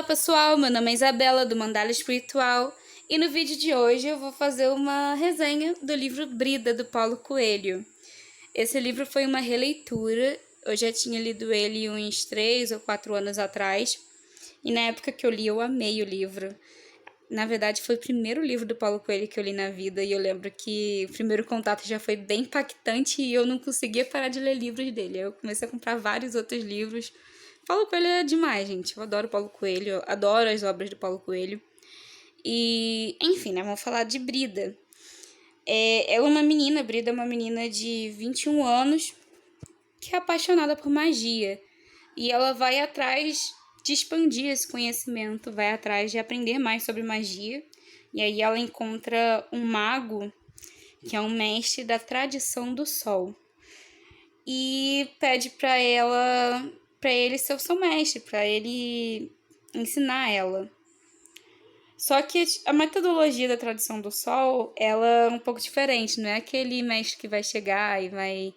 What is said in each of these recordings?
Olá pessoal, meu nome é Isabela do Mandala Espiritual e no vídeo de hoje eu vou fazer uma resenha do livro Brida do Paulo Coelho. Esse livro foi uma releitura, eu já tinha lido ele uns 3 ou 4 anos atrás e na época que eu li eu amei o livro. Na verdade foi o primeiro livro do Paulo Coelho que eu li na vida e eu lembro que o primeiro contato já foi bem impactante e eu não conseguia parar de ler livros dele. Eu comecei a comprar vários outros livros. Paulo Coelho é demais, gente. Eu adoro Paulo Coelho, adoro as obras do Paulo Coelho. E, enfim, né, vamos falar de Brida. Ela é uma menina, Brida é uma menina de 21 anos que é apaixonada por magia. E ela vai atrás de expandir esse conhecimento, vai atrás de aprender mais sobre magia. E aí ela encontra um mago, que é um mestre da tradição do sol. E pede para ele ser o seu mestre, para ele ensinar ela. Só que a metodologia da tradição do sol, ela é um pouco diferente, não é aquele mestre que vai chegar e vai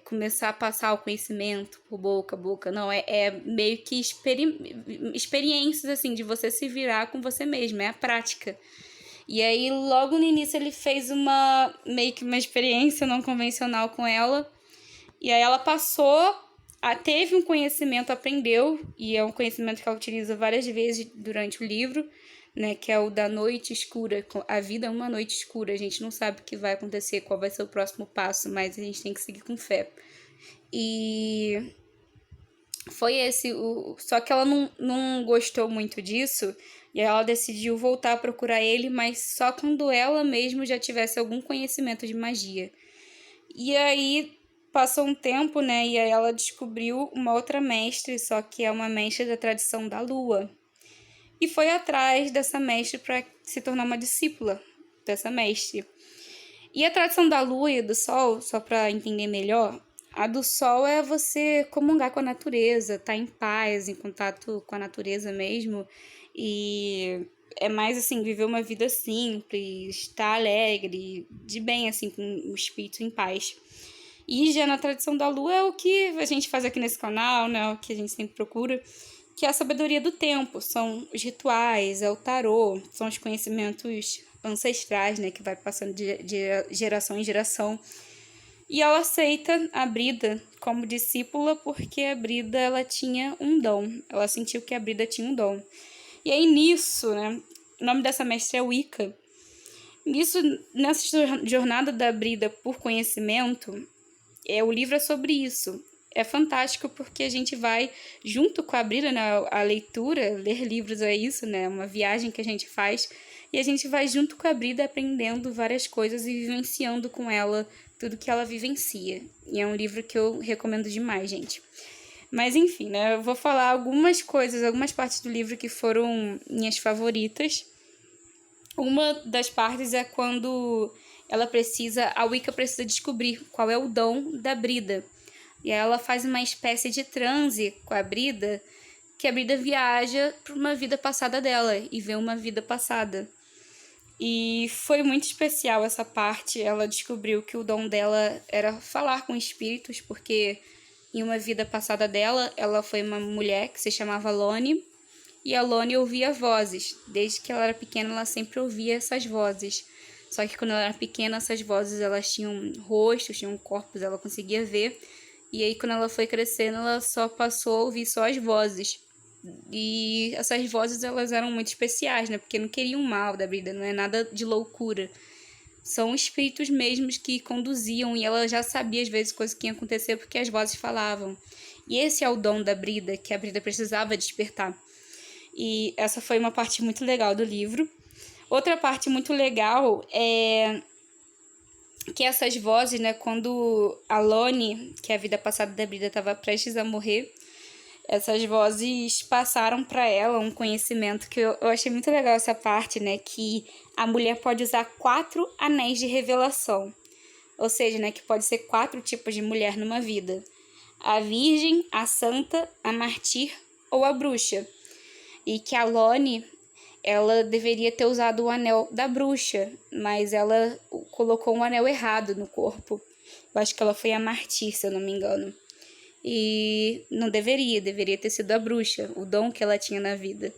começar a passar o conhecimento por boca a boca, não, é meio que experiências, assim, de você se virar com você mesmo, é a prática. E aí, logo no início, ele fez meio que uma experiência não convencional com ela, e aí ela teve um conhecimento, aprendeu, e é um conhecimento que ela utiliza várias vezes durante o livro, né, que é o da noite escura. A vida é uma noite escura, a gente não sabe o que vai acontecer, qual vai ser o próximo passo, mas a gente tem que seguir com fé. E foi só que ela não gostou muito disso, e aí ela decidiu voltar a procurar ele, mas só quando ela mesma já tivesse algum conhecimento de magia. E aí passou um tempo, né, e aí ela descobriu uma outra mestre, só que é uma mestre da tradição da lua. E foi atrás dessa mestre para se tornar uma discípula dessa mestre. E a tradição da lua e do sol, só para entender melhor, a do sol é você comungar com a natureza, estar em paz, em contato com a natureza mesmo. E é mais assim, viver uma vida simples, estar alegre, de bem, assim, com o espírito em paz. E já na tradição da lua é o que a gente faz aqui nesse canal, né? O que a gente sempre procura, que é a sabedoria do tempo. São os rituais, é o tarô, são os conhecimentos ancestrais, né? Que vai passando de geração em geração. E ela aceita a Brida como discípula porque a Brida, ela tinha um dom. Ela sentiu que a Brida tinha um dom. E aí nisso, né? O nome dessa mestra é Wicca. Nessa jornada da Brida por conhecimento, o livro é sobre isso. É fantástico porque a gente vai junto com a Brida, né, a leitura, ler livros é isso, né, uma viagem que a gente faz, e a gente vai junto com a Brida aprendendo várias coisas e vivenciando com ela tudo que ela vivencia. E é um livro que eu recomendo demais, gente. Mas enfim, né, eu vou falar algumas partes do livro que foram minhas favoritas. Uma das partes é quando a Wicca precisa descobrir qual é o dom da Brida. E aí ela faz uma espécie de transe com a Brida, que a Brida viaja para uma vida passada dela e vê uma vida passada. E foi muito especial essa parte. Ela descobriu que o dom dela era falar com espíritos, porque em uma vida passada dela, ela foi uma mulher que se chamava Lone, e a Lone ouvia vozes. Desde que ela era pequena, ela sempre ouvia essas vozes. Só que quando ela era pequena, essas vozes elas tinham rostos, tinham corpos, ela conseguia ver. E aí, quando ela foi crescendo, ela só passou a ouvir só as vozes. E essas vozes, elas eram muito especiais, né? Porque não queriam mal da Brida, não é nada de loucura. São espíritos mesmos que conduziam, e ela já sabia, às vezes, coisas que iam acontecer porque as vozes falavam. E esse é o dom da Brida, que a Brida precisava despertar. E essa foi uma parte muito legal do livro. Outra parte muito legal é que essas vozes, né, quando a Lone, que é a vida passada da Brida, estava prestes a morrer, essas vozes passaram para ela um conhecimento que eu achei muito legal essa parte, né, que a mulher pode usar 4 anéis de revelação. Ou seja, né, que pode ser 4 tipos de mulher numa vida. A virgem, a santa, a mártir ou a bruxa. E que a Lone, ela deveria ter usado o anel da bruxa, mas ela colocou um anel errado no corpo. Eu acho que ela foi a mártir, se eu não me engano. E não deveria ter sido a bruxa, o dom que ela tinha na vida.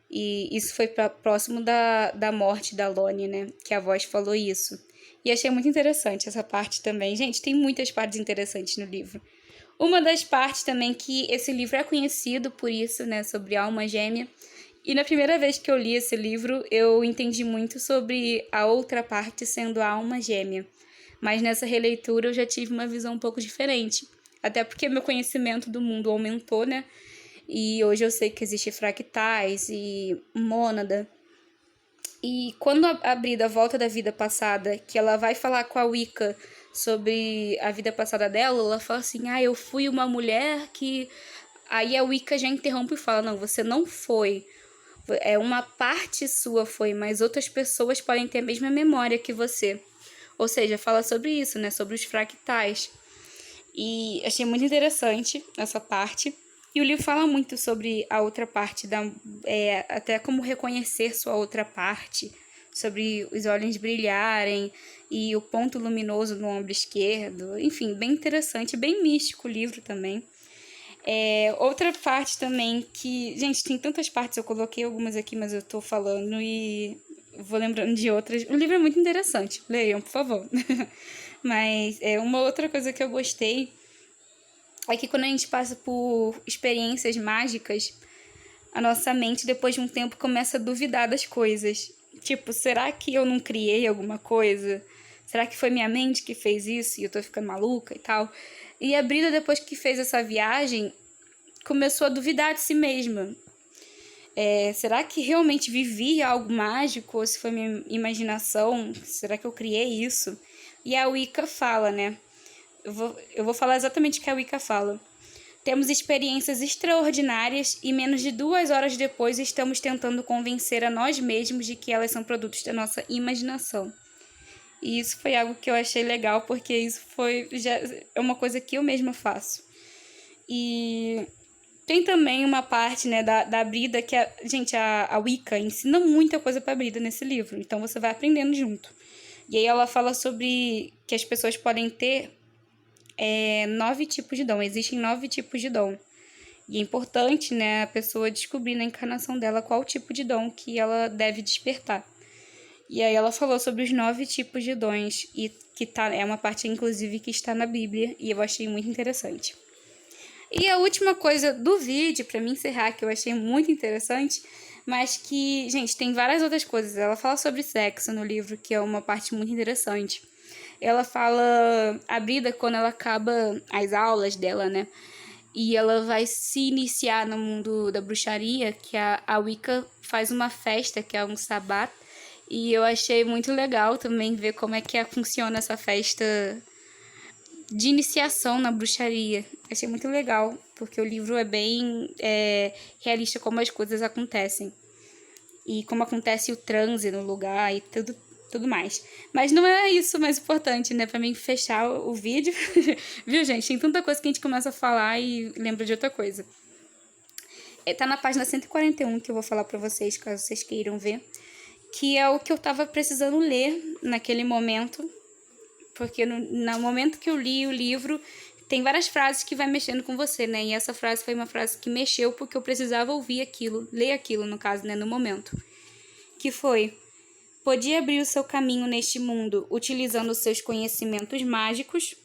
E isso foi próximo da morte da Loni, né? Que a voz falou isso. E achei muito interessante essa parte também. Gente, tem muitas partes interessantes no livro. Uma das partes também que esse livro é conhecido por isso, né? Sobre a alma gêmea. E na primeira vez que eu li esse livro, eu entendi muito sobre a outra parte sendo a alma gêmea. Mas nessa releitura eu já tive uma visão um pouco diferente. Até porque meu conhecimento do mundo aumentou, né? E hoje eu sei que existe fractais e mônada. E quando a Brida volta da vida passada, que ela vai falar com a Wicca sobre a vida passada dela, ela fala assim, eu fui uma mulher que... Aí a Wicca já interrompe e fala, não, você não foi. Uma parte sua foi, mas outras pessoas podem ter a mesma memória que você. Ou seja, fala sobre isso, né? Sobre os fractais. E achei muito interessante essa parte. E o livro fala muito sobre a outra parte, até como reconhecer sua outra parte, sobre os olhos brilharem e o ponto luminoso no ombro esquerdo. Enfim, bem interessante, bem místico o livro também. Outra parte também que... Gente, tem tantas partes, eu coloquei algumas aqui, mas eu tô falando e vou lembrando de outras. O livro é muito interessante, leiam, por favor. Mas uma outra coisa que eu gostei é que quando a gente passa por experiências mágicas, a nossa mente, depois de um tempo, começa a duvidar das coisas. Tipo, será que eu não criei alguma coisa? Será que foi minha mente que fez isso e eu tô ficando maluca e tal? E a Brida, depois que fez essa viagem, começou a duvidar de si mesma. Será que realmente vivi algo mágico? Ou se foi minha imaginação? Será que eu criei isso? E a Wicca fala, né? Eu vou falar exatamente o que a Wicca fala. Temos experiências extraordinárias e menos de 2 horas depois estamos tentando convencer a nós mesmos de que elas são produtos da nossa imaginação. E isso foi algo que eu achei legal, porque isso já é uma coisa que eu mesma faço. E tem também uma parte, né, da Brida que, a Wicca ensina muita coisa pra Brida nesse livro. Então você vai aprendendo junto. E aí ela fala sobre que as pessoas podem ter 9 tipos de dom. Existem 9 tipos de dom. E é importante, né, a pessoa descobrir na encarnação dela qual tipo de dom que ela deve despertar. E aí ela falou sobre os 9 tipos de dons, e que é uma parte, inclusive, que está na Bíblia, e eu achei muito interessante. E a última coisa do vídeo, pra me encerrar, que eu achei muito interessante, mas que, gente, tem várias outras coisas. Ela fala sobre sexo no livro, que é uma parte muito interessante. Ela fala a Brida quando ela acaba as aulas dela, né? E ela vai se iniciar no mundo da bruxaria, que a Wicca faz uma festa, que é um sabbat. E eu achei muito legal também ver como é que funciona essa festa de iniciação na bruxaria. Achei muito legal, porque o livro é bem realista como as coisas acontecem. E como acontece o transe no lugar e tudo mais. Mas não é isso mais importante, né? Pra mim fechar o vídeo. Viu, gente? Tem tanta coisa que a gente começa a falar e lembra de outra coisa. Tá na página 141 que eu vou falar pra vocês, caso vocês queiram ver. Que é o que eu tava precisando ler naquele momento. Porque no momento que eu li o livro, tem várias frases que vai mexendo com você, né? E essa frase foi uma frase que mexeu porque eu precisava ouvir aquilo, ler aquilo, no caso, né? No momento. Que foi: podia abrir o seu caminho neste mundo utilizando seus conhecimentos mágicos,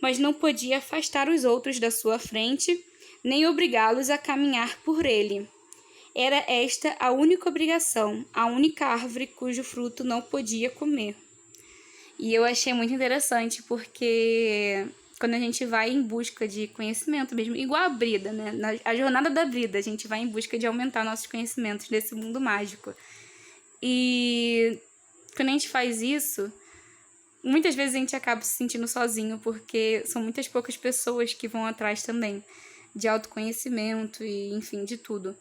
mas não podia afastar os outros da sua frente, nem obrigá-los a caminhar por ele. Era esta a única obrigação, a única árvore cujo fruto não podia comer. E eu achei muito interessante, porque quando a gente vai em busca de conhecimento mesmo, igual a Brida, né? A jornada da Brida, a gente vai em busca de aumentar nossos conhecimentos desse mundo mágico. E quando a gente faz isso, muitas vezes a gente acaba se sentindo sozinho, porque são muitas poucas pessoas que vão atrás também de autoconhecimento e, enfim, de tudo.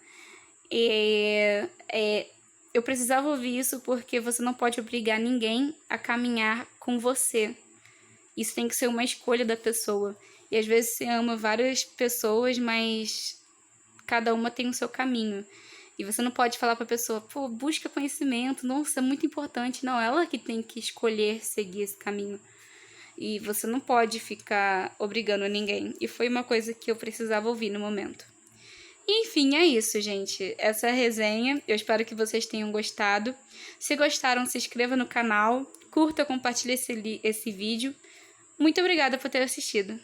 Eu precisava ouvir isso porque você não pode obrigar ninguém a caminhar com você. Isso tem que ser uma escolha da pessoa. E às vezes você ama várias pessoas, mas cada uma tem o seu caminho. E você não pode falar pra pessoa, pô, busca conhecimento, nossa, é muito importante. Não, ela que tem que escolher seguir esse caminho. E você não pode ficar obrigando ninguém. E foi uma coisa que eu precisava ouvir no momento. Enfim, é isso, gente. Essa é a resenha. Eu espero que vocês tenham gostado. Se gostaram, se inscreva no canal, curta, compartilhe esse vídeo. Muito obrigada por ter assistido.